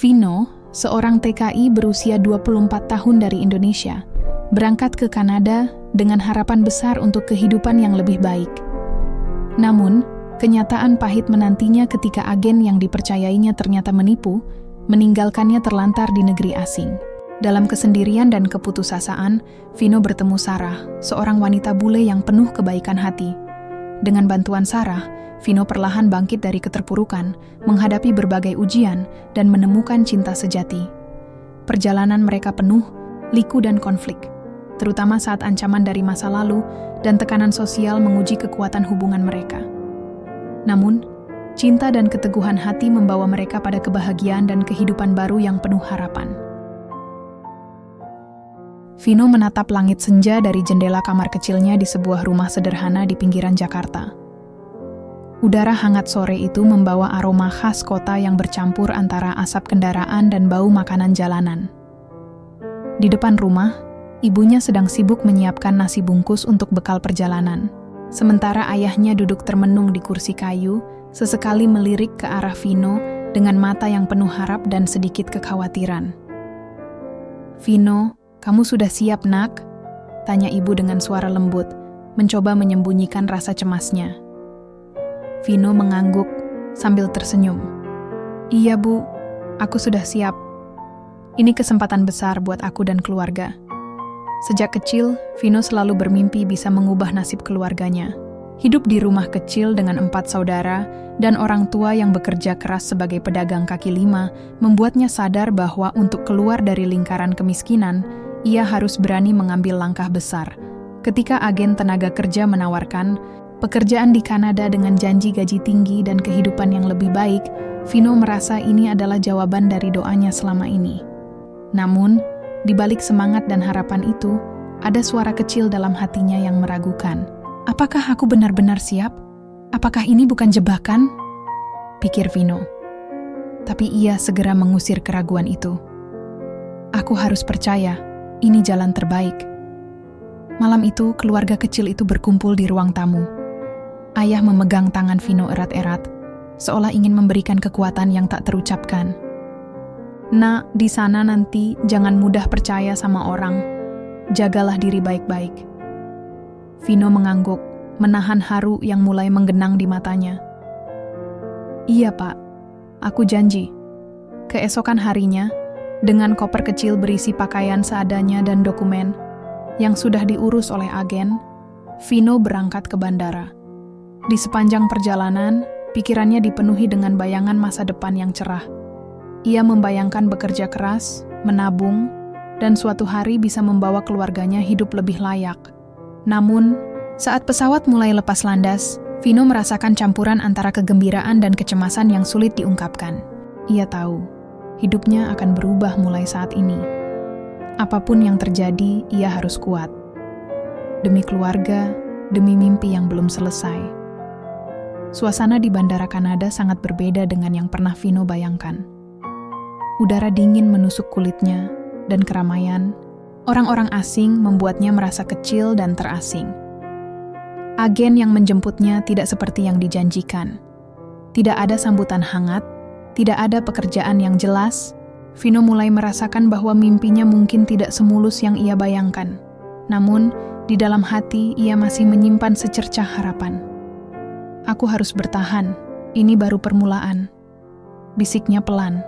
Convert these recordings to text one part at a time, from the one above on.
Vino, seorang TKI berusia 24 tahun dari Indonesia, berangkat ke Kanada dengan harapan besar untuk kehidupan yang lebih baik. Namun, kenyataan pahit menantinya ketika agen yang dipercayainya ternyata menipu, meninggalkannya terlantar di negeri asing. Dalam kesendirian dan keputusasaan, Vino bertemu Sarah, seorang wanita bule yang penuh kebaikan hati. Dengan bantuan Sarah, Vino perlahan bangkit dari keterpurukan, menghadapi berbagai ujian, dan menemukan cinta sejati. Perjalanan mereka penuh liku dan konflik, terutama saat ancaman dari masa lalu dan tekanan sosial menguji kekuatan hubungan mereka. Namun, cinta dan keteguhan hati membawa mereka pada kebahagiaan dan kehidupan baru yang penuh harapan. Vino menatap langit senja dari jendela kamar kecilnya di sebuah rumah sederhana di pinggiran Jakarta. Udara hangat sore itu membawa aroma khas kota yang bercampur antara asap kendaraan dan bau makanan jalanan. Di depan rumah, ibunya sedang sibuk menyiapkan nasi bungkus untuk bekal perjalanan. Sementara ayahnya duduk termenung di kursi kayu, sesekali melirik ke arah Vino dengan mata yang penuh harap dan sedikit kekhawatiran. "Vino, kamu sudah siap, Nak?" tanya ibu dengan suara lembut, mencoba menyembunyikan rasa cemasnya. Vino mengangguk sambil tersenyum. "Iya, Bu, aku sudah siap. Ini kesempatan besar buat aku dan keluarga." Sejak kecil, Vino selalu bermimpi bisa mengubah nasib keluarganya. Hidup di rumah kecil dengan 4 saudara dan orang tua yang bekerja keras sebagai pedagang kaki lima membuatnya sadar bahwa untuk keluar dari lingkaran kemiskinan, ia harus berani mengambil langkah besar. Ketika agen tenaga kerja menawarkan pekerjaan di Kanada dengan janji gaji tinggi dan kehidupan yang lebih baik, Vino merasa ini adalah jawaban dari doanya selama ini. Namun, di balik semangat dan harapan itu, ada suara kecil dalam hatinya yang meragukan. "Apakah aku benar-benar siap? Apakah ini bukan jebakan?" pikir Vino. Tapi ia segera mengusir keraguan itu. "Aku harus percaya, ini jalan terbaik." Malam itu, keluarga kecil itu berkumpul di ruang tamu. Ayah memegang tangan Vino erat-erat, seolah ingin memberikan kekuatan yang tak terucapkan. "Nak, di sana nanti jangan mudah percaya sama orang. Jagalah diri baik-baik." Vino mengangguk, menahan haru yang mulai menggenang di matanya. "Iya, Pak. Aku janji." Keesokan harinya, dengan koper kecil berisi pakaian seadanya dan dokumen yang sudah diurus oleh agen, Vino berangkat ke bandara. Di sepanjang perjalanan, pikirannya dipenuhi dengan bayangan masa depan yang cerah. Ia membayangkan bekerja keras, menabung, dan suatu hari bisa membawa keluarganya hidup lebih layak. Namun, saat pesawat mulai lepas landas, Vino merasakan campuran antara kegembiraan dan kecemasan yang sulit diungkapkan. Ia tahu, hidupnya akan berubah mulai saat ini. Apapun yang terjadi, ia harus kuat. Demi keluarga, demi mimpi yang belum selesai. Suasana di Bandara Kanada sangat berbeda dengan yang pernah Vino bayangkan. Udara dingin menusuk kulitnya, dan keramaian, orang-orang asing membuatnya merasa kecil dan terasing. Agen yang menjemputnya tidak seperti yang dijanjikan. Tidak ada sambutan hangat, tidak ada pekerjaan yang jelas. Vino mulai merasakan bahwa mimpinya mungkin tidak semulus yang ia bayangkan. Namun, di dalam hati ia masih menyimpan secercah harapan. "Aku harus bertahan, ini baru permulaan," bisiknya pelan.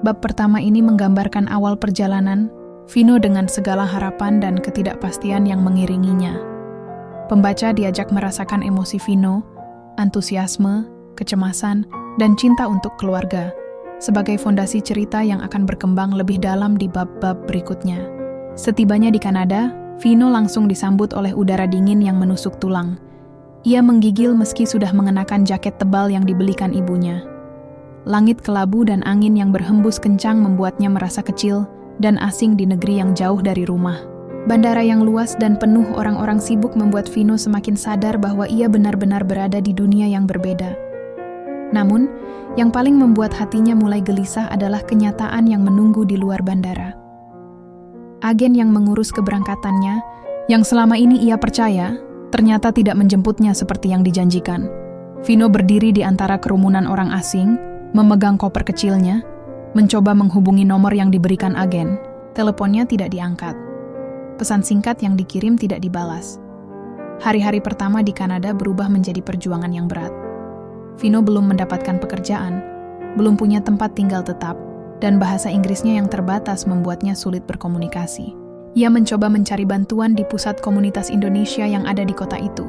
Bab pertama ini menggambarkan awal perjalanan Vino dengan segala harapan dan ketidakpastian yang mengiringinya. Pembaca diajak merasakan emosi Vino, antusiasme, kecemasan, dan cinta untuk keluarga, sebagai fondasi cerita yang akan berkembang lebih dalam di bab-bab berikutnya. Setibanya di Kanada, Vino langsung disambut oleh udara dingin yang menusuk tulang. Ia menggigil meski sudah mengenakan jaket tebal yang dibelikan ibunya. Langit kelabu dan angin yang berhembus kencang membuatnya merasa kecil dan asing di negeri yang jauh dari rumah. Bandara yang luas dan penuh orang-orang sibuk membuat Vino semakin sadar bahwa ia benar-benar berada di dunia yang berbeda. Namun, yang paling membuat hatinya mulai gelisah adalah kenyataan yang menunggu di luar bandara. Agen yang mengurus keberangkatannya, yang selama ini ia percaya, ternyata tidak menjemputnya seperti yang dijanjikan. Vino berdiri di antara kerumunan orang asing, memegang koper kecilnya, mencoba menghubungi nomor yang diberikan agen. Teleponnya tidak diangkat. Pesan singkat yang dikirim tidak dibalas. Hari-hari pertama di Kanada berubah menjadi perjuangan yang berat. Vino belum mendapatkan pekerjaan, belum punya tempat tinggal tetap, dan bahasa Inggrisnya yang terbatas membuatnya sulit berkomunikasi. Ia mencoba mencari bantuan di pusat komunitas Indonesia yang ada di kota itu.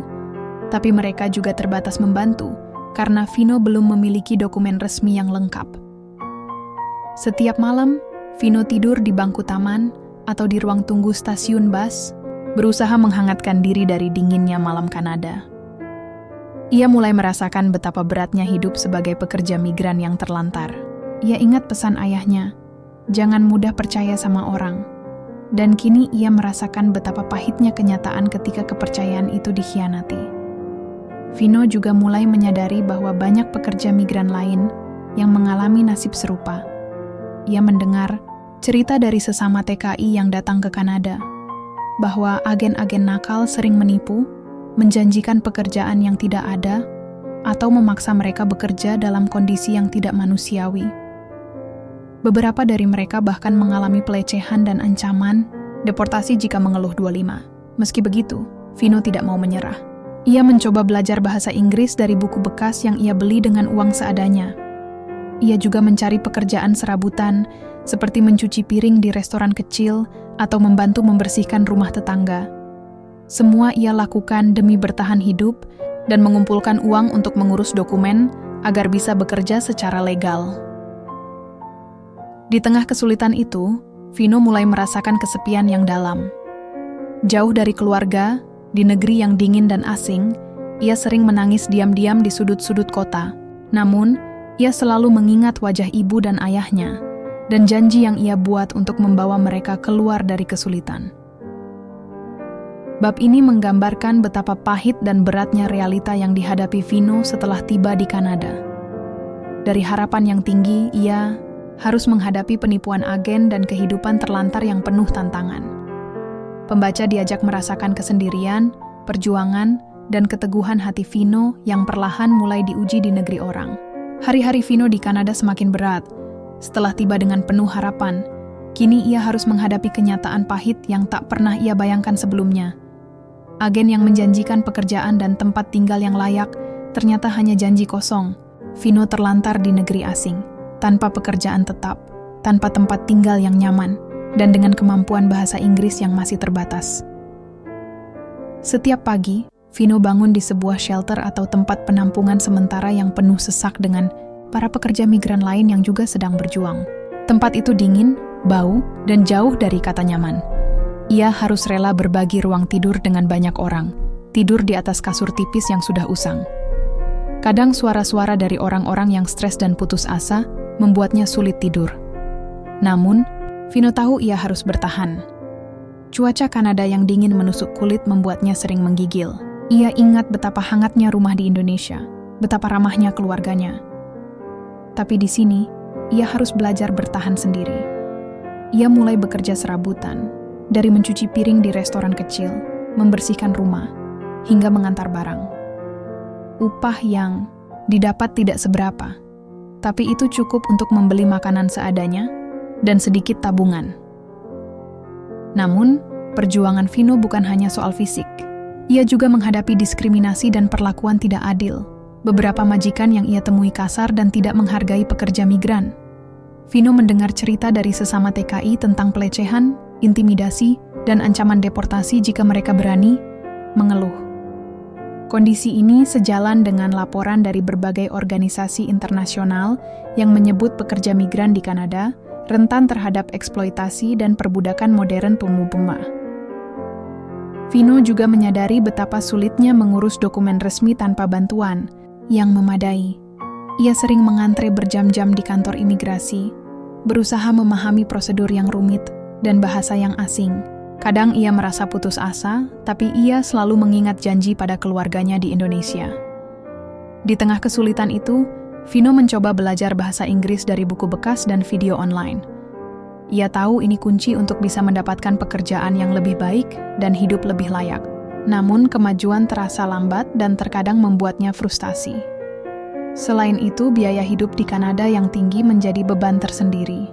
Tapi mereka juga terbatas membantu, karena Vino belum memiliki dokumen resmi yang lengkap. Setiap malam, Vino tidur di bangku taman atau di ruang tunggu stasiun bus, berusaha menghangatkan diri dari dinginnya malam Kanada. Ia mulai merasakan betapa beratnya hidup sebagai pekerja migran yang terlantar. Ia ingat pesan ayahnya, jangan mudah percaya sama orang. Dan kini ia merasakan betapa pahitnya kenyataan ketika kepercayaan itu dikhianati. Vino juga mulai menyadari bahwa banyak pekerja migran lain yang mengalami nasib serupa. Ia mendengar cerita dari sesama TKI yang datang ke Kanada, bahwa agen-agen nakal sering menipu, menjanjikan pekerjaan yang tidak ada, atau memaksa mereka bekerja dalam kondisi yang tidak manusiawi. Beberapa dari mereka bahkan mengalami pelecehan dan ancaman deportasi jika mengeluh 25. Meski begitu, Vino tidak mau menyerah. Ia mencoba belajar bahasa Inggris dari buku bekas yang ia beli dengan uang seadanya. Ia juga mencari pekerjaan serabutan, seperti mencuci piring di restoran kecil atau membantu membersihkan rumah tetangga. Semua ia lakukan demi bertahan hidup dan mengumpulkan uang untuk mengurus dokumen agar bisa bekerja secara legal. Di tengah kesulitan itu, Vino mulai merasakan kesepian yang dalam. Jauh dari keluarga, di negeri yang dingin dan asing, ia sering menangis diam-diam di sudut-sudut kota. Namun, ia selalu mengingat wajah ibu dan ayahnya, dan janji yang ia buat untuk membawa mereka keluar dari kesulitan. Bab ini menggambarkan betapa pahit dan beratnya realita yang dihadapi Vino setelah tiba di Kanada. Dari harapan yang tinggi, ia harus menghadapi penipuan agen dan kehidupan terlantar yang penuh tantangan. Pembaca diajak merasakan kesendirian, perjuangan, dan keteguhan hati Vino yang perlahan mulai diuji di negeri orang. Hari-hari Vino di Kanada semakin berat. Setelah tiba dengan penuh harapan, kini ia harus menghadapi kenyataan pahit yang tak pernah ia bayangkan sebelumnya. Agen yang menjanjikan pekerjaan dan tempat tinggal yang layak ternyata hanya janji kosong. Vino terlantar di negeri asing, tanpa pekerjaan tetap, tanpa tempat tinggal yang nyaman, dan dengan kemampuan bahasa Inggris yang masih terbatas. Setiap pagi, Vino bangun di sebuah shelter atau tempat penampungan sementara yang penuh sesak dengan para pekerja migran lain yang juga sedang berjuang. Tempat itu dingin, bau, dan jauh dari kata nyaman. Ia harus rela berbagi ruang tidur dengan banyak orang, tidur di atas kasur tipis yang sudah usang. Kadang suara-suara dari orang-orang yang stres dan putus asa membuatnya sulit tidur. Namun, Vino tahu ia harus bertahan. Cuaca Kanada yang dingin menusuk kulit membuatnya sering menggigil. Ia ingat betapa hangatnya rumah di Indonesia, betapa ramahnya keluarganya. Tapi di sini, ia harus belajar bertahan sendiri. Ia mulai bekerja serabutan, dari mencuci piring di restoran kecil, membersihkan rumah, hingga mengantar barang. Upah yang didapat tidak seberapa, tapi itu cukup untuk membeli makanan seadanya dan sedikit tabungan. Namun, perjuangan Vino bukan hanya soal fisik. Ia juga menghadapi diskriminasi dan perlakuan tidak adil. Beberapa majikan yang ia temui kasar dan tidak menghargai pekerja migran. Vino mendengar cerita dari sesama TKI tentang pelecehan, intimidasi, dan ancaman deportasi jika mereka berani mengeluh. Kondisi ini sejalan dengan laporan dari berbagai organisasi internasional yang menyebut pekerja migran di Kanada rentan terhadap eksploitasi dan perbudakan modern pemuda. Vino juga menyadari betapa sulitnya mengurus dokumen resmi tanpa bantuan yang memadai. Ia sering mengantre berjam-jam di kantor imigrasi, berusaha memahami prosedur yang rumit dan bahasa yang asing. Kadang ia merasa putus asa, tapi ia selalu mengingat janji pada keluarganya di Indonesia. Di tengah kesulitan itu, Vino mencoba belajar bahasa Inggris dari buku bekas dan video online. Ia tahu ini kunci untuk bisa mendapatkan pekerjaan yang lebih baik dan hidup lebih layak. Namun kemajuan terasa lambat dan terkadang membuatnya frustasi. Selain itu, biaya hidup di Kanada yang tinggi menjadi beban tersendiri.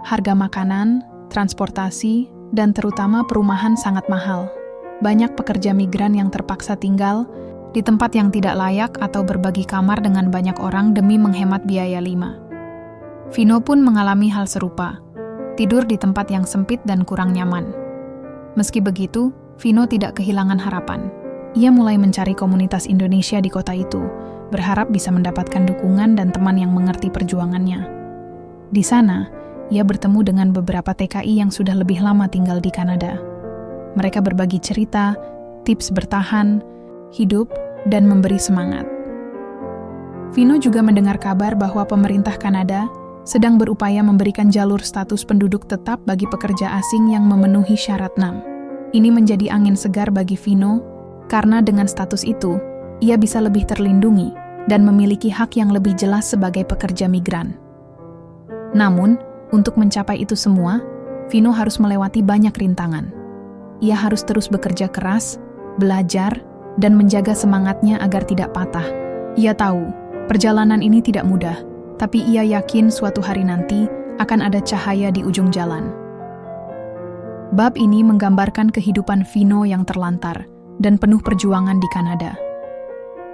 Harga makanan, transportasi, dan terutama perumahan sangat mahal. Banyak pekerja migran yang terpaksa tinggal di tempat yang tidak layak atau berbagi kamar dengan banyak orang demi menghemat biaya 5. Vino pun mengalami hal serupa, tidur di tempat yang sempit dan kurang nyaman. Meski begitu, Vino tidak kehilangan harapan. Ia mulai mencari komunitas Indonesia di kota itu, berharap bisa mendapatkan dukungan dan teman yang mengerti perjuangannya. Di sana, ia bertemu dengan beberapa TKI yang sudah lebih lama tinggal di Kanada. Mereka berbagi cerita, tips bertahan, hidup, dan memberi semangat. Vino juga mendengar kabar bahwa pemerintah Kanada sedang berupaya memberikan jalur status penduduk tetap bagi pekerja asing yang memenuhi syarat 6. Ini menjadi angin segar bagi Vino, karena dengan status itu, ia bisa lebih terlindungi dan memiliki hak yang lebih jelas sebagai pekerja migran. Namun, untuk mencapai itu semua, Vino harus melewati banyak rintangan. Ia harus terus bekerja keras, belajar, dan menjaga semangatnya agar tidak patah. Ia tahu, perjalanan ini tidak mudah, tapi ia yakin suatu hari nanti akan ada cahaya di ujung jalan. Bab ini menggambarkan kehidupan Vino yang terlantar dan penuh perjuangan di Kanada.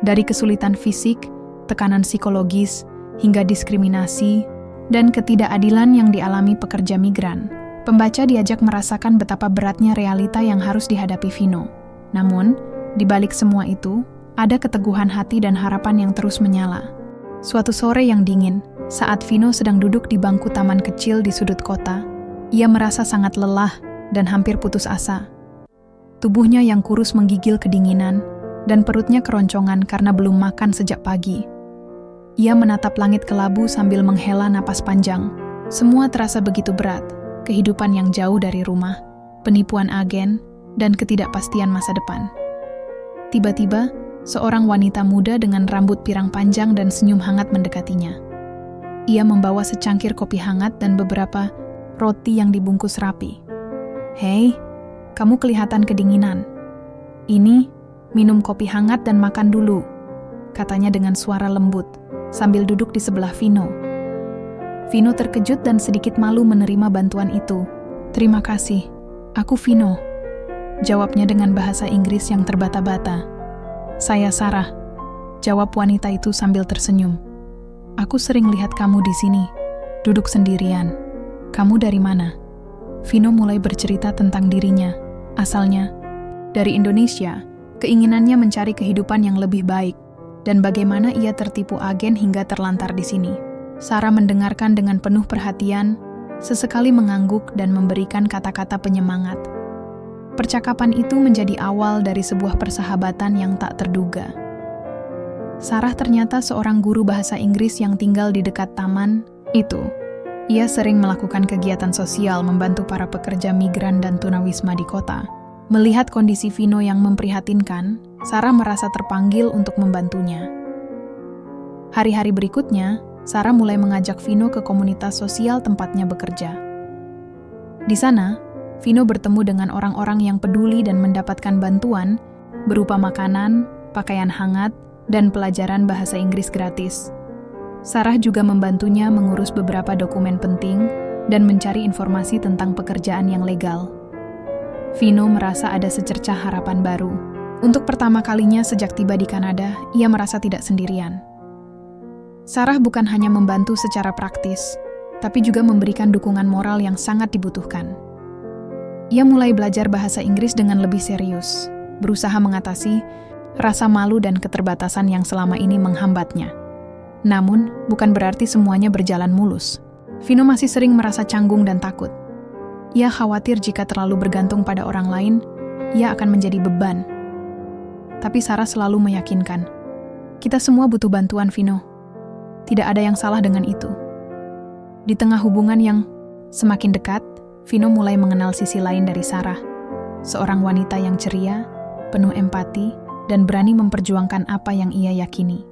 Dari kesulitan fisik, tekanan psikologis, hingga diskriminasi, dan ketidakadilan yang dialami pekerja migran, pembaca diajak merasakan betapa beratnya realita yang harus dihadapi Vino. Namun, di balik semua itu, ada keteguhan hati dan harapan yang terus menyala. Suatu sore yang dingin, saat Vino sedang duduk di bangku taman kecil di sudut kota, ia merasa sangat lelah dan hampir putus asa. Tubuhnya yang kurus menggigil kedinginan, dan perutnya keroncongan karena belum makan sejak pagi. Ia menatap langit kelabu sambil menghela napas panjang. Semua terasa begitu berat, kehidupan yang jauh dari rumah, penipuan agen, dan ketidakpastian masa depan. Tiba-tiba, seorang wanita muda dengan rambut pirang panjang dan senyum hangat mendekatinya. Ia membawa secangkir kopi hangat dan beberapa roti yang dibungkus rapi. "Hei, kamu kelihatan kedinginan. Ini, minum kopi hangat dan makan dulu," katanya dengan suara lembut, sambil duduk di sebelah Vino. Vino terkejut dan sedikit malu menerima bantuan itu. "Terima kasih, aku Vino," jawabnya dengan bahasa Inggris yang terbata-bata. "Saya Sarah," jawab wanita itu sambil tersenyum. "Aku sering lihat kamu di sini, duduk sendirian. Kamu dari mana?" Vino mulai bercerita tentang dirinya. Asalnya dari Indonesia, keinginannya mencari kehidupan yang lebih baik, dan bagaimana ia tertipu agen hingga terlantar di sini. Sarah mendengarkan dengan penuh perhatian, sesekali mengangguk dan memberikan kata-kata penyemangat. Percakapan itu menjadi awal dari sebuah persahabatan yang tak terduga. Sarah ternyata seorang guru bahasa Inggris yang tinggal di dekat taman itu. Ia sering melakukan kegiatan sosial membantu para pekerja migran dan tunawisma di kota. Melihat kondisi Vino yang memprihatinkan, Sarah merasa terpanggil untuk membantunya. Hari-hari berikutnya, Sarah mulai mengajak Vino ke komunitas sosial tempatnya bekerja. Di sana, Vino bertemu dengan orang-orang yang peduli dan mendapatkan bantuan berupa makanan, pakaian hangat, dan pelajaran bahasa Inggris gratis. Sarah juga membantunya mengurus beberapa dokumen penting dan mencari informasi tentang pekerjaan yang legal. Vino merasa ada secercah harapan baru. Untuk pertama kalinya sejak tiba di Kanada, ia merasa tidak sendirian. Sarah bukan hanya membantu secara praktis, tapi juga memberikan dukungan moral yang sangat dibutuhkan. Ia mulai belajar bahasa Inggris dengan lebih serius, berusaha mengatasi rasa malu dan keterbatasan yang selama ini menghambatnya. Namun, bukan berarti semuanya berjalan mulus. Vino masih sering merasa canggung dan takut. Ia khawatir jika terlalu bergantung pada orang lain, ia akan menjadi beban. Tapi Sarah selalu meyakinkan, "Kita semua butuh bantuan, Vino. Tidak ada yang salah dengan itu." Di tengah hubungan yang semakin dekat, Vino mulai mengenal sisi lain dari Sarah. Seorang wanita yang ceria, penuh empati, dan berani memperjuangkan apa yang ia yakini.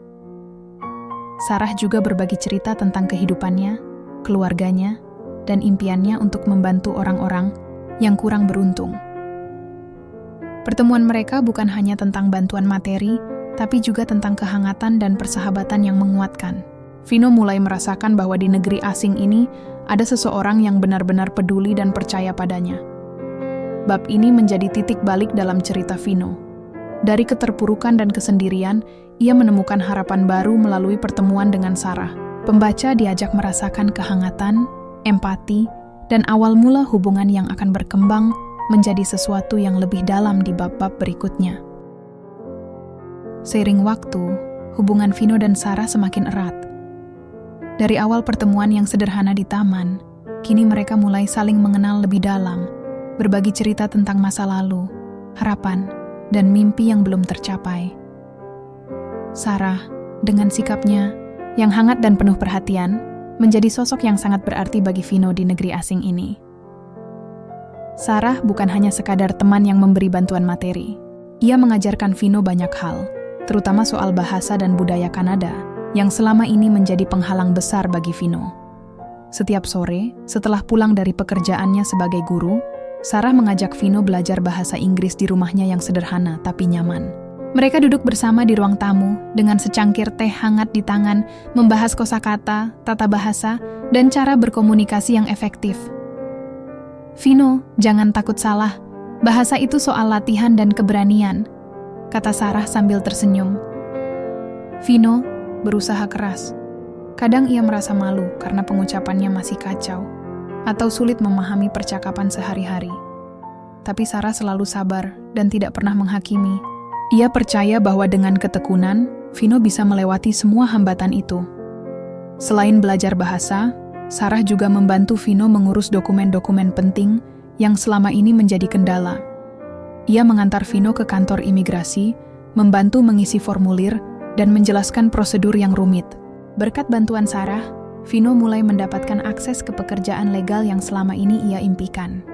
Sarah juga berbagi cerita tentang kehidupannya, keluarganya, dan impiannya untuk membantu orang-orang yang kurang beruntung. Pertemuan mereka bukan hanya tentang bantuan materi, tapi juga tentang kehangatan dan persahabatan yang menguatkan. Vino mulai merasakan bahwa di negeri asing ini ada seseorang yang benar-benar peduli dan percaya padanya. Bab ini menjadi titik balik dalam cerita Vino. Dari keterpurukan dan kesendirian, ia menemukan harapan baru melalui pertemuan dengan Sarah. Pembaca diajak merasakan kehangatan, empati, dan awal mula hubungan yang akan berkembang menjadi sesuatu yang lebih dalam di bab-bab berikutnya. Seiring waktu, hubungan Vino dan Sarah semakin erat. Dari awal pertemuan yang sederhana di taman, kini mereka mulai saling mengenal lebih dalam, berbagi cerita tentang masa lalu, harapan, dan mimpi yang belum tercapai. Sarah, dengan sikapnya yang hangat dan penuh perhatian, menjadi sosok yang sangat berarti bagi Vino di negeri asing ini. Sarah bukan hanya sekadar teman yang memberi bantuan materi. Ia mengajarkan Vino banyak hal, terutama soal bahasa dan budaya Kanada, yang selama ini menjadi penghalang besar bagi Vino. Setiap sore, setelah pulang dari pekerjaannya sebagai guru, Sarah mengajak Vino belajar bahasa Inggris di rumahnya yang sederhana tapi nyaman. Mereka duduk bersama di ruang tamu dengan secangkir teh hangat di tangan, membahas kosakata, tata bahasa, dan cara berkomunikasi yang efektif. "Vino, jangan takut salah. Bahasa itu soal latihan dan keberanian," kata Sarah sambil tersenyum. Vino berusaha keras. Kadang ia merasa malu karena pengucapannya masih kacau, atau sulit memahami percakapan sehari-hari. Tapi Sarah selalu sabar dan tidak pernah menghakimi. Ia percaya bahwa dengan ketekunan, Vino bisa melewati semua hambatan itu. Selain belajar bahasa, Sarah juga membantu Vino mengurus dokumen-dokumen penting yang selama ini menjadi kendala. Ia mengantar Vino ke kantor imigrasi, membantu mengisi formulir, dan menjelaskan prosedur yang rumit. Berkat bantuan Sarah, Vino mulai mendapatkan akses ke pekerjaan legal yang selama ini ia impikan.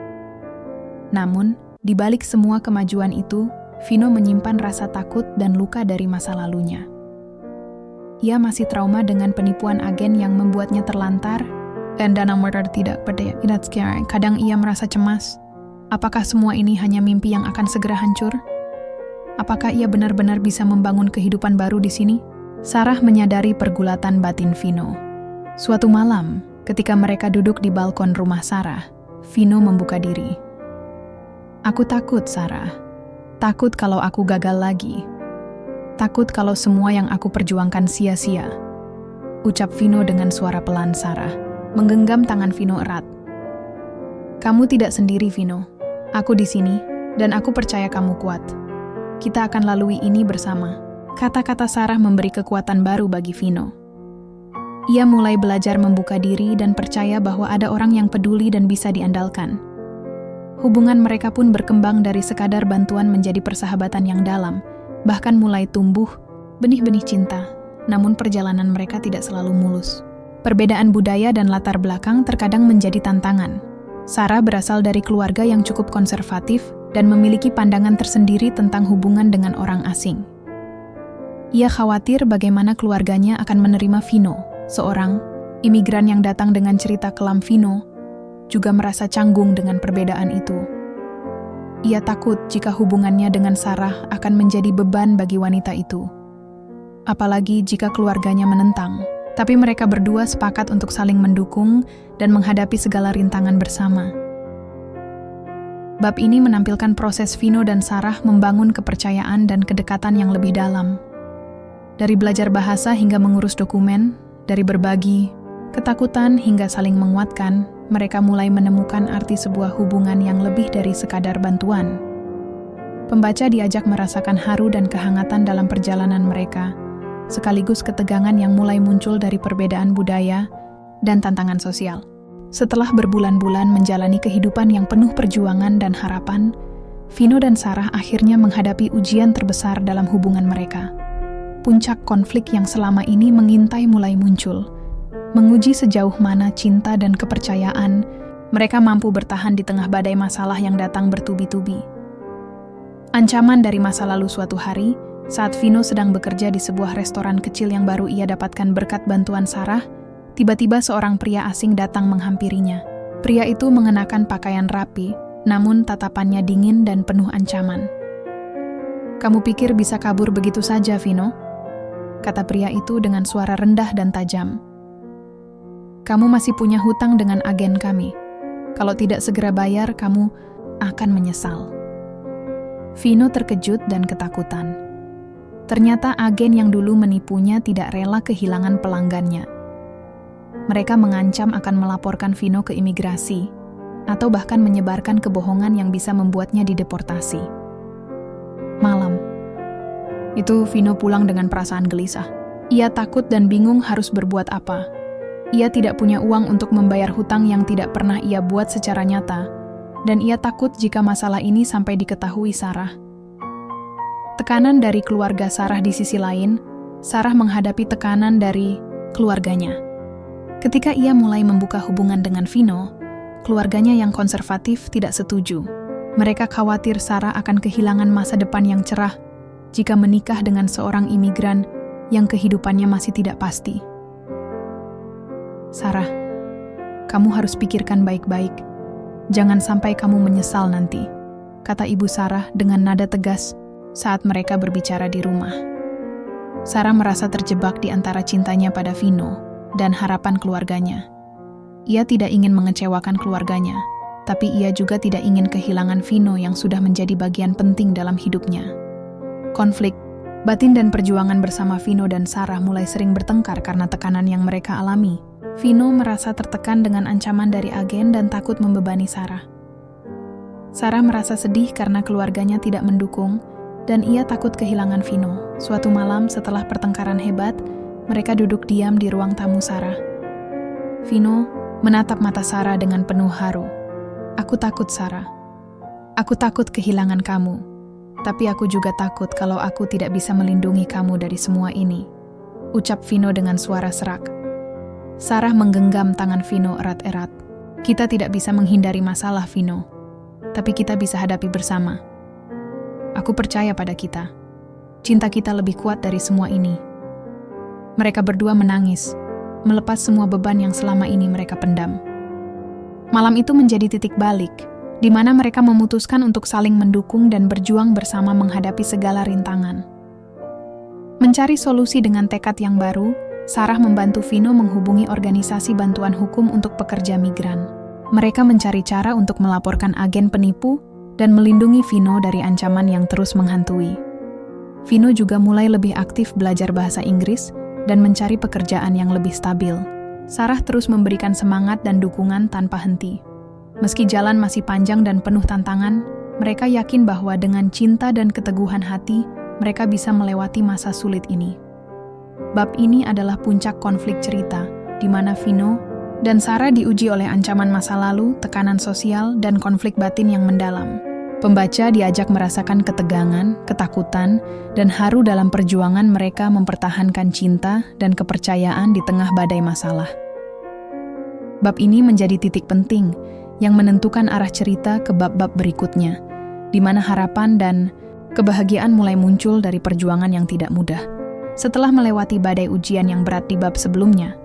Namun, di balik semua kemajuan itu, Vino menyimpan rasa takut dan luka dari masa lalunya. Ia masih trauma dengan penipuan agen yang membuatnya terlantar, dan dana murder tidak berdaya. Kadang ia merasa cemas. Apakah semua ini hanya mimpi yang akan segera hancur? Apakah ia benar-benar bisa membangun kehidupan baru di sini? Sarah menyadari pergulatan batin Vino. Suatu malam, ketika mereka duduk di balkon rumah Sarah, Vino membuka diri. "Aku takut, Sarah. Takut kalau aku gagal lagi. Takut kalau semua yang aku perjuangkan sia-sia," ucap Vino dengan suara pelan. Sarah menggenggam tangan Vino erat. "Kamu tidak sendiri, Vino. Aku di sini, dan aku percaya kamu kuat. Kita akan lalui ini bersama." Kata-kata Sarah memberi kekuatan baru bagi Vino. Ia mulai belajar membuka diri dan percaya bahwa ada orang yang peduli dan bisa diandalkan. Hubungan mereka pun berkembang dari sekadar bantuan menjadi persahabatan yang dalam, bahkan mulai tumbuh benih-benih cinta, namun perjalanan mereka tidak selalu mulus. Perbedaan budaya dan latar belakang terkadang menjadi tantangan. Sarah berasal dari keluarga yang cukup konservatif dan memiliki pandangan tersendiri tentang hubungan dengan orang asing. Ia khawatir bagaimana keluarganya akan menerima Vino, seorang imigran yang datang dengan cerita kelam. Vino juga merasa canggung dengan perbedaan itu. Ia takut jika hubungannya dengan Sarah akan menjadi beban bagi wanita itu. Apalagi jika keluarganya menentang. Tapi mereka berdua sepakat untuk saling mendukung dan menghadapi segala rintangan bersama. Bab ini menampilkan proses Vino dan Sarah membangun kepercayaan dan kedekatan yang lebih dalam. Dari belajar bahasa hingga mengurus dokumen, dari berbagi, ketakutan hingga saling menguatkan, mereka mulai menemukan arti sebuah hubungan yang lebih dari sekadar bantuan. Pembaca diajak merasakan haru dan kehangatan dalam perjalanan mereka, sekaligus ketegangan yang mulai muncul dari perbedaan budaya dan tantangan sosial. Setelah berbulan-bulan menjalani kehidupan yang penuh perjuangan dan harapan, Vino dan Sarah akhirnya menghadapi ujian terbesar dalam hubungan mereka. Puncak konflik yang selama ini mengintai mulai muncul, menguji sejauh mana cinta dan kepercayaan mereka mampu bertahan di tengah badai masalah yang datang bertubi-tubi. Ancaman dari masa lalu suatu hari, saat Vino sedang bekerja di sebuah restoran kecil yang baru ia dapatkan berkat bantuan Sarah, tiba-tiba seorang pria asing datang menghampirinya. Pria itu mengenakan pakaian rapi, namun tatapannya dingin dan penuh ancaman. Kamu pikir bisa kabur begitu saja, Vino? Kata pria itu dengan suara rendah dan tajam. Kamu masih punya hutang dengan agen kami. Kalau tidak segera bayar, kamu akan menyesal. Vino terkejut dan ketakutan. Ternyata agen yang dulu menipunya tidak rela kehilangan pelanggannya. Mereka mengancam akan melaporkan Vino ke imigrasi, atau bahkan menyebarkan kebohongan yang bisa membuatnya dideportasi. Malam itu, Vino pulang dengan perasaan gelisah. Ia takut dan bingung harus berbuat apa. Ia tidak punya uang untuk membayar hutang yang tidak pernah ia buat secara nyata, dan ia takut jika masalah ini sampai diketahui Sarah. Tekanan dari keluarga Sarah di sisi lain, Sarah menghadapi tekanan dari keluarganya. Ketika ia mulai membuka hubungan dengan Vino, keluarganya yang konservatif tidak setuju. Mereka khawatir Sarah akan kehilangan masa depan yang cerah jika menikah dengan seorang imigran yang kehidupannya masih tidak pasti. Sarah, kamu harus pikirkan baik-baik. Jangan sampai kamu menyesal nanti, kata ibu Sarah dengan nada tegas saat mereka berbicara di rumah. Sarah merasa terjebak di antara cintanya pada Vino dan harapan keluarganya. Ia tidak ingin mengecewakan keluarganya, tapi ia juga tidak ingin kehilangan Vino yang sudah menjadi bagian penting dalam hidupnya. Konflik batin dan perjuangan bersama Vino dan Sarah mulai sering bertengkar karena tekanan yang mereka alami. Vino merasa tertekan dengan ancaman dari agen dan takut membebani Sarah. Sarah merasa sedih karena keluarganya tidak mendukung, dan ia takut kehilangan Vino. Suatu malam setelah pertengkaran hebat, mereka duduk diam di ruang tamu Sarah. Vino menatap mata Sarah dengan penuh haru. Aku takut, Sarah. Aku takut kehilangan kamu. Tapi aku juga takut kalau aku tidak bisa melindungi kamu dari semua ini, ucap Vino dengan suara serak. Sarah menggenggam tangan Vino erat-erat. Kita tidak bisa menghindari masalah, Vino. Tapi kita bisa hadapi bersama. Aku percaya pada kita. Cinta kita lebih kuat dari semua ini. Mereka berdua menangis, melepas semua beban yang selama ini mereka pendam. Malam itu menjadi titik balik, di mana mereka memutuskan untuk saling mendukung dan berjuang bersama menghadapi segala rintangan. Mencari solusi dengan tekad yang baru, Sarah membantu Vino menghubungi organisasi bantuan hukum untuk pekerja migran. Mereka mencari cara untuk melaporkan agen penipu dan melindungi Vino dari ancaman yang terus menghantui. Vino juga mulai lebih aktif belajar bahasa Inggris dan mencari pekerjaan yang lebih stabil. Sarah terus memberikan semangat dan dukungan tanpa henti. Meski jalan masih panjang dan penuh tantangan, mereka yakin bahwa dengan cinta dan keteguhan hati, mereka bisa melewati masa sulit ini. Bab ini adalah puncak konflik cerita, di mana Vino dan Sarah diuji oleh ancaman masa lalu, tekanan sosial, dan konflik batin yang mendalam. Pembaca diajak merasakan ketegangan, ketakutan, dan haru dalam perjuangan mereka mempertahankan cinta dan kepercayaan di tengah badai masalah. Bab ini menjadi titik penting yang menentukan arah cerita ke bab-bab berikutnya, di mana harapan dan kebahagiaan mulai muncul dari perjuangan yang tidak mudah. Setelah melewati badai ujian yang berat di bab sebelumnya,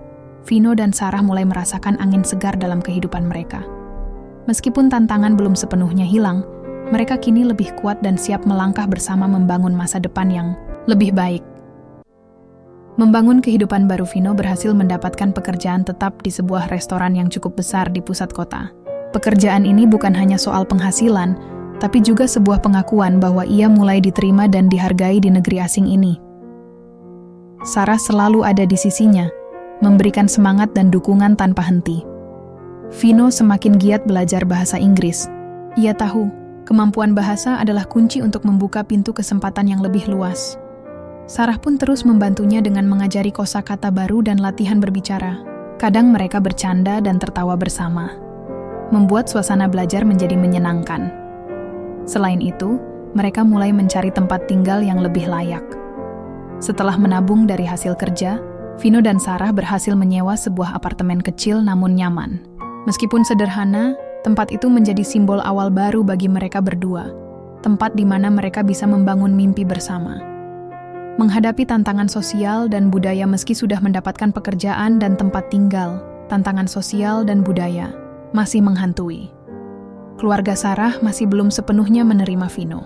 Vino dan Sarah mulai merasakan angin segar dalam kehidupan mereka. Meskipun tantangan belum sepenuhnya hilang, mereka kini lebih kuat dan siap melangkah bersama membangun masa depan yang lebih baik. Membangun kehidupan baru, Vino berhasil mendapatkan pekerjaan tetap di sebuah restoran yang cukup besar di pusat kota. Pekerjaan ini bukan hanya soal penghasilan, tapi juga sebuah pengakuan bahwa ia mulai diterima dan dihargai di negeri asing ini. Sarah selalu ada di sisinya, memberikan semangat dan dukungan tanpa henti. Vino semakin giat belajar bahasa Inggris. Ia tahu, kemampuan bahasa adalah kunci untuk membuka pintu kesempatan yang lebih luas. Sarah pun terus membantunya dengan mengajari kosakata baru dan latihan berbicara. Kadang mereka bercanda dan tertawa bersama, membuat suasana belajar menjadi menyenangkan. Selain itu, mereka mulai mencari tempat tinggal yang lebih layak. Setelah menabung dari hasil kerja, Vino dan Sarah berhasil menyewa sebuah apartemen kecil namun nyaman. Meskipun sederhana, tempat itu menjadi simbol awal baru bagi mereka berdua, tempat di mana mereka bisa membangun mimpi bersama. Menghadapi tantangan sosial dan budaya meski sudah mendapatkan pekerjaan dan tempat tinggal, tantangan sosial dan budaya masih menghantui. Keluarga Sarah masih belum sepenuhnya menerima Vino.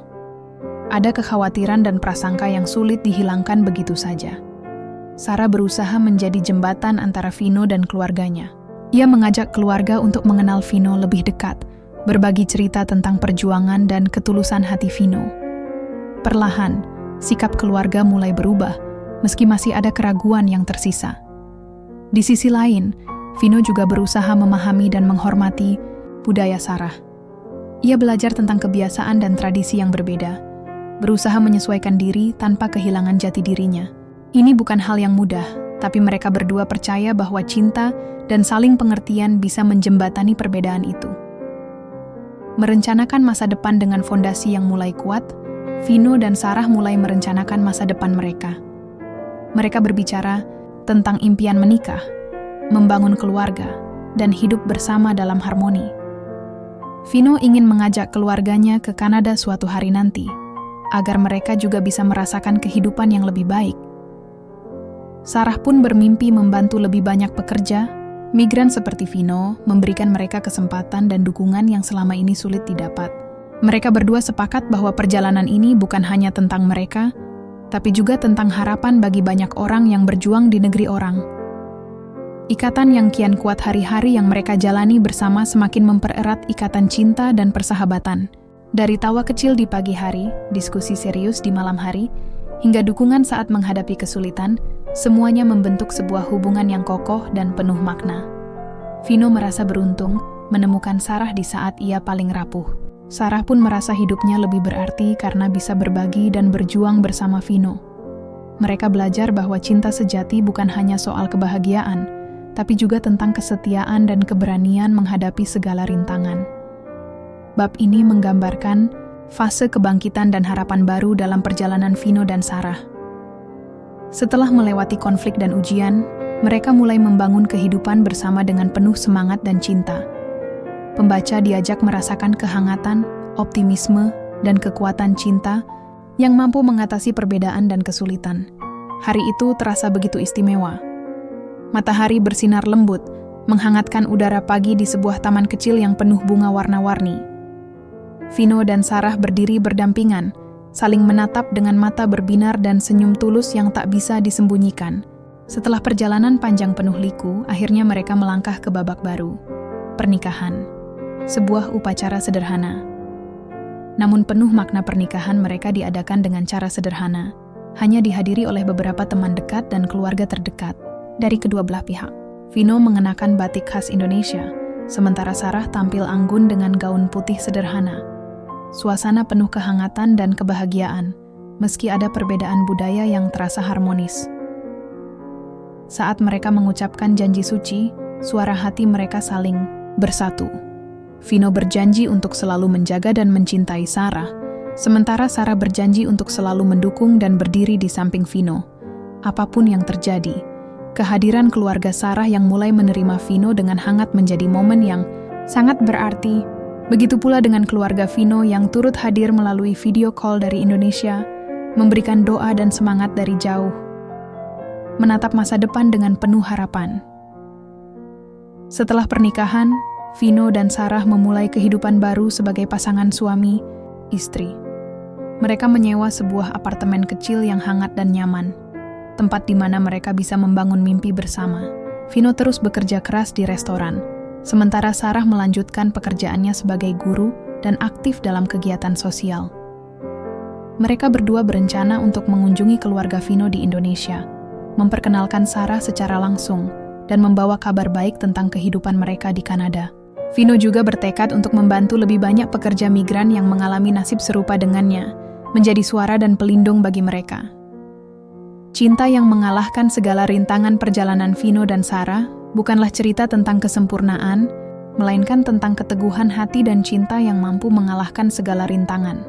Ada kekhawatiran dan prasangka yang sulit dihilangkan begitu saja. Sarah berusaha menjadi jembatan antara Vino dan keluarganya. Ia mengajak keluarga untuk mengenal Vino lebih dekat, berbagi cerita tentang perjuangan dan ketulusan hati Vino. Perlahan, sikap keluarga mulai berubah, meski masih ada keraguan yang tersisa. Di sisi lain, Vino juga berusaha memahami dan menghormati budaya Sarah. Ia belajar tentang kebiasaan dan tradisi yang berbeda, berusaha menyesuaikan diri tanpa kehilangan jati dirinya. Ini bukan hal yang mudah, tapi mereka berdua percaya bahwa cinta dan saling pengertian bisa menjembatani perbedaan itu. Merencanakan masa depan dengan fondasi yang mulai kuat, Vino dan Sarah mulai merencanakan masa depan mereka. Mereka berbicara tentang impian menikah, membangun keluarga, dan hidup bersama dalam harmoni. Vino ingin mengajak keluarganya ke Kanada suatu hari nanti, agar mereka juga bisa merasakan kehidupan yang lebih baik. Sarah pun bermimpi membantu lebih banyak pekerja migran seperti Vino, memberikan mereka kesempatan dan dukungan yang selama ini sulit didapat. Mereka berdua sepakat bahwa perjalanan ini bukan hanya tentang mereka, tapi juga tentang harapan bagi banyak orang yang berjuang di negeri orang. Ikatan yang kian kuat hari-hari yang mereka jalani bersama semakin mempererat ikatan cinta dan persahabatan. Dari tawa kecil di pagi hari, diskusi serius di malam hari, hingga dukungan saat menghadapi kesulitan, semuanya membentuk sebuah hubungan yang kokoh dan penuh makna. Vino merasa beruntung menemukan Sarah di saat ia paling rapuh. Sarah pun merasa hidupnya lebih berarti karena bisa berbagi dan berjuang bersama Vino. Mereka belajar bahwa cinta sejati bukan hanya soal kebahagiaan, tapi juga tentang kesetiaan dan keberanian menghadapi segala rintangan. Bab ini menggambarkan fase kebangkitan dan harapan baru dalam perjalanan Vino dan Sarah. Setelah melewati konflik dan ujian, mereka mulai membangun kehidupan bersama dengan penuh semangat dan cinta. Pembaca diajak merasakan kehangatan, optimisme, dan kekuatan cinta yang mampu mengatasi perbedaan dan kesulitan. Hari itu terasa begitu istimewa. Matahari bersinar lembut, menghangatkan udara pagi di sebuah taman kecil yang penuh bunga warna-warni. Vino dan Sarah berdiri berdampingan, saling menatap dengan mata berbinar dan senyum tulus yang tak bisa disembunyikan. Setelah perjalanan panjang penuh liku, akhirnya mereka melangkah ke babak baru. Pernikahan. Sebuah upacara sederhana. Namun penuh makna pernikahan mereka diadakan dengan cara sederhana, hanya dihadiri oleh beberapa teman dekat dan keluarga terdekat dari kedua belah pihak. Vino mengenakan batik khas Indonesia, sementara Sarah tampil anggun dengan gaun putih sederhana. Suasana penuh kehangatan dan kebahagiaan, meski ada perbedaan budaya yang terasa harmonis. Saat mereka mengucapkan janji suci, suara hati mereka saling bersatu. Vino berjanji untuk selalu menjaga dan mencintai Sarah, sementara Sarah berjanji untuk selalu mendukung dan berdiri di samping Vino. Apapun yang terjadi, kehadiran keluarga Sarah yang mulai menerima Vino dengan hangat menjadi momen yang sangat berarti. Begitu pula dengan keluarga Vino yang turut hadir melalui video call dari Indonesia, memberikan doa dan semangat dari jauh, menatap masa depan dengan penuh harapan. Setelah pernikahan, Vino dan Sarah memulai kehidupan baru sebagai pasangan suami, istri. Mereka menyewa sebuah apartemen kecil yang hangat dan nyaman, tempat di mana mereka bisa membangun mimpi bersama. Vino terus bekerja keras di restoran, sementara Sarah melanjutkan pekerjaannya sebagai guru dan aktif dalam kegiatan sosial. Mereka berdua berencana untuk mengunjungi keluarga Vino di Indonesia, memperkenalkan Sarah secara langsung, dan membawa kabar baik tentang kehidupan mereka di Kanada. Vino juga bertekad untuk membantu lebih banyak pekerja migran yang mengalami nasib serupa dengannya, menjadi suara dan pelindung bagi mereka. Cinta yang mengalahkan segala rintangan perjalanan Vino dan Sarah bukanlah cerita tentang kesempurnaan, melainkan tentang keteguhan hati dan cinta yang mampu mengalahkan segala rintangan.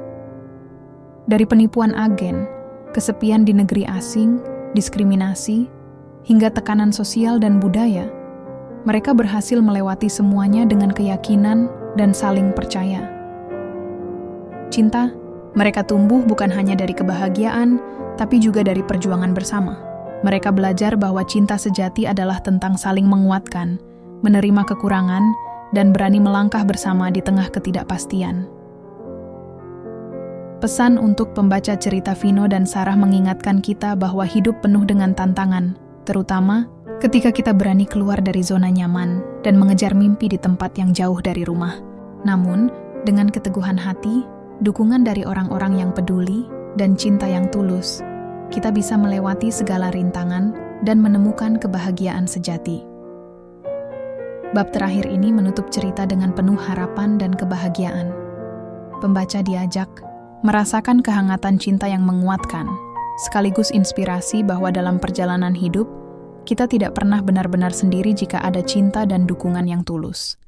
Dari penipuan agen, kesepian di negeri asing, diskriminasi, hingga tekanan sosial dan budaya, mereka berhasil melewati semuanya dengan keyakinan dan saling percaya. Cinta, mereka tumbuh bukan hanya dari kebahagiaan, tapi juga dari perjuangan bersama. Mereka belajar bahwa cinta sejati adalah tentang saling menguatkan, menerima kekurangan, dan berani melangkah bersama di tengah ketidakpastian. Pesan untuk pembaca cerita Vino dan Sarah mengingatkan kita bahwa hidup penuh dengan tantangan, terutama ketika kita berani keluar dari zona nyaman dan mengejar mimpi di tempat yang jauh dari rumah. Namun, dengan keteguhan hati, dukungan dari orang-orang yang peduli, dan cinta yang tulus, kita bisa melewati segala rintangan dan menemukan kebahagiaan sejati. Bab terakhir ini menutup cerita dengan penuh harapan dan kebahagiaan. Pembaca diajak merasakan kehangatan cinta yang menguatkan, sekaligus inspirasi bahwa dalam perjalanan hidup, kita tidak pernah benar-benar sendiri jika ada cinta dan dukungan yang tulus.